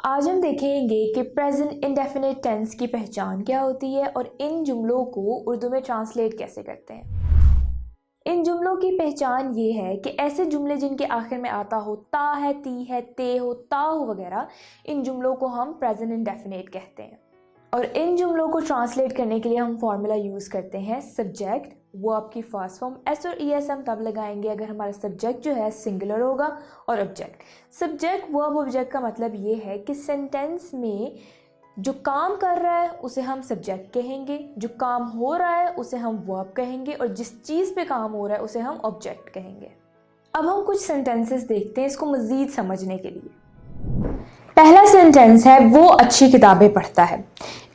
आज हम देखेंगे कि प्रेजेंट इंडेफिनिट टेंस की पहचान क्या होती है और इन जुमलों को उर्दू में ट्रांसलेट कैसे करते हैं। इन जुमलों की पहचान ये है कि ऐसे जुमले जिनके आखिर में आता हो ता है, ती है, ते हो, ता हो वगैरह, इन जुमलों को हम प्रेजेंट इंडेफिनिट कहते हैं। और इन जुमलों को ट्रांसलेट करने के लिए हम फॉर्मूला यूज़ करते हैं सब्जेक्ट, वर्ब की फर्स्ट फॉर्म एस और ईएस हम तब लगाएंगे अगर हमारा सब्जेक्ट जो है सिंगुलर होगा और ऑब्जेक्ट। सब्जेक्ट, वर्ब, ऑब्जेक्ट का मतलब ये है कि सेंटेंस में जो काम कर रहा है उसे हम सब्जेक्ट कहेंगे, जो काम हो रहा है उसे हम वर्ब कहेंगे और जिस चीज़ पे काम हो रहा है उसे हम ऑब्जेक्ट कहेंगे। अब हम कुछ सेंटेंसेस देखते हैं इसको मज़ीद समझने के लिए। पहला सेंटेंस है वो अच्छी किताबें पढ़ता है।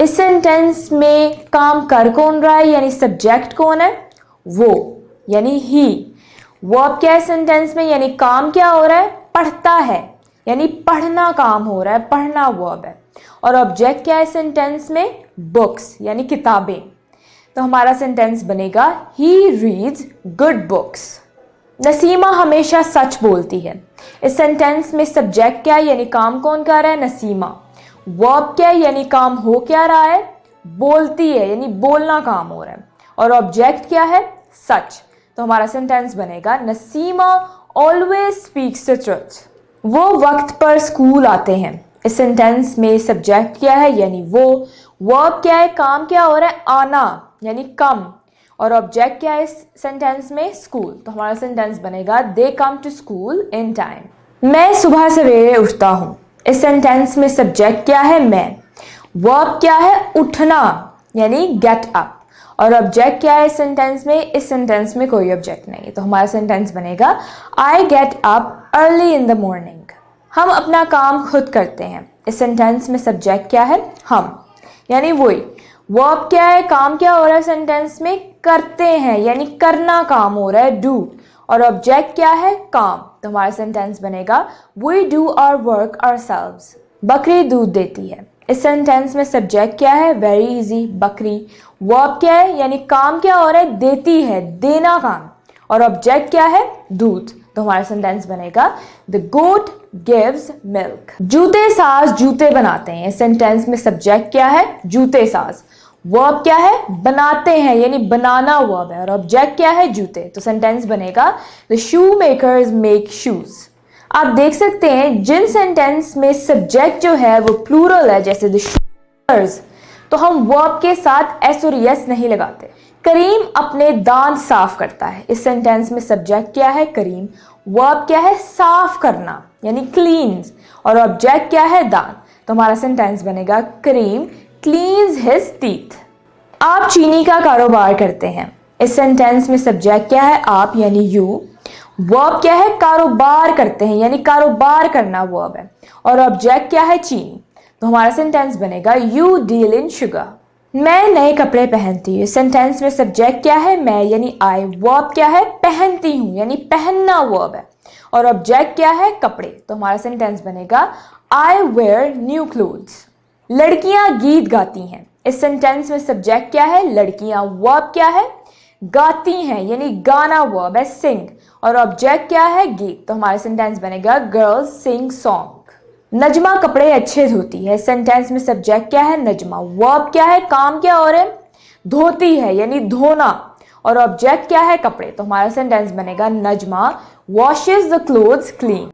इस सेंटेंस में काम कर कौन रहा है यानी सब्जेक्ट कौन है? वो यानी ही। वर्ब क्या है सेंटेंस में यानी काम क्या हो रहा है? पढ़ता है यानी पढ़ना काम हो रहा है, पढ़ना वर्ब है। और ऑब्जेक्ट क्या है सेंटेंस में? बुक्स यानी किताबें। तो हमारा सेंटेंस बनेगा he reads good books. Naseema हमेशा सच बोलती है। इस सेंटेंस में सब्जेक्ट क्या है यानी काम कौन कर रहा है? नसीमा। वर्ब क्या है यानी काम हो क्या रहा है? बोलती है यानी बोलना काम हो रहा है। और ऑब्जेक्ट क्या है? सच। तो हमारा सेंटेंस बनेगा Naseema always speaks the truth. वो वक्त पर स्कूल आते हैं। इस सेंटेंस में सब्जेक्ट क्या है यानी वो। वर्ब क्या है? काम क्या हो रहा है? आना यानी कम। और ऑब्जेक्ट क्या है इस सेंटेंस में? स्कूल। तो हमारा सेंटेंस बनेगा they come to school in time. मैं सुबह सवेरे उठता हूँ। इस सेंटेंस में सब्जेक्ट क्या है? मैं। वर्ब क्या है? उठना यानी गेट अप। और ऑब्जेक्ट क्या है इस सेंटेंस में? इस सेंटेंस में कोई ऑब्जेक्ट नहीं है। तो हमारा सेंटेंस बनेगा I get up early in the morning. हम अपना काम खुद करते हैं। इस सेंटेंस में सब्जेक्ट क्या है? हम यानी वही। वर्ब क्या है? काम क्या हो रहा है सेंटेंस में? करते हैं यानी करना काम हो रहा है, डू। और ऑब्जेक्ट क्या है? काम। तो हमारा सेंटेंस बनेगा we do our work ourselves. बकरी दूध देती है। इस सेंटेंस में सब्जेक्ट क्या है? वेरी इजी, बकरी। वर्ब क्या है यानी काम क्या हो रहा है? देती है, देना काम। और ऑब्जेक्ट क्या है? दूध। तो हमारा सेंटेंस बनेगा द गोट गिव्स मिल्क। जूते साज जूते बनाते हैं। इस सेंटेंस में सब्जेक्ट क्या है? जूते साज। वर्ब क्या है? बनाते हैं यानी बनाना वर्ब है। और ऑब्जेक्ट क्या है? जूते। तो सेंटेंस बनेगा the shoe makers make shoes. आप देख सकते हैं जिन सेंटेंस में सब्जेक्ट जो है वो प्लूरल है जैसे द शू मेकर्स, तो हम वर्ब के साथ एस और एस नहीं लगाते। करीम अपने दांत साफ करता है। इस सेंटेंस में सब्जेक्ट क्या है? करीम। वर्ब क्या है? साफ करना यानी क्लीन्स। और ऑब्जेक्ट क्या है? दांत। तो हमारा सेंटेंस बनेगा करीम क्लीन्स हिज टीथ। आप चीनी का कारोबार करते हैं। इस सेंटेंस में सब्जेक्ट क्या है? आप यानी यू। वर्ब क्या है? कारोबार करते हैं यानी कारोबार करना वर्ब है। और ऑब्जेक्ट क्या है? चीनी। तो हमारा सेंटेंस बनेगा यू डील इन शुगर। मैं नए कपड़े पहनती हूँ। सेंटेंस में सब्जेक्ट क्या है? मैं यानी आई। वर्ब क्या है? पहनती हूँ यानी पहनना वर्ब है। और ऑब्जेक्ट क्या है? कपड़े। तो हमारा सेंटेंस बनेगा आई वेयर न्यू क्लोथ्स। लड़कियां गीत गाती हैं। इस सेंटेंस में सब्जेक्ट क्या है? लड़कियां। वर्ब क्या है? गाती हैं यानी गाना वर्ब है, सिंग। और ऑब्जेक्ट क्या है? गीत। तो हमारा सेंटेंस बनेगा गर्ल्स सिंग सॉन्ग। नजमा कपड़े अच्छे धोती है। सेंटेंस में सब्जेक्ट क्या है? नजमा। वर्ब क्या है? काम क्या हो रहा है? धोती है यानी धोना। और ऑब्जेक्ट क्या है? कपड़े। तो हमारा सेंटेंस बनेगा Najma washes the clothes clean.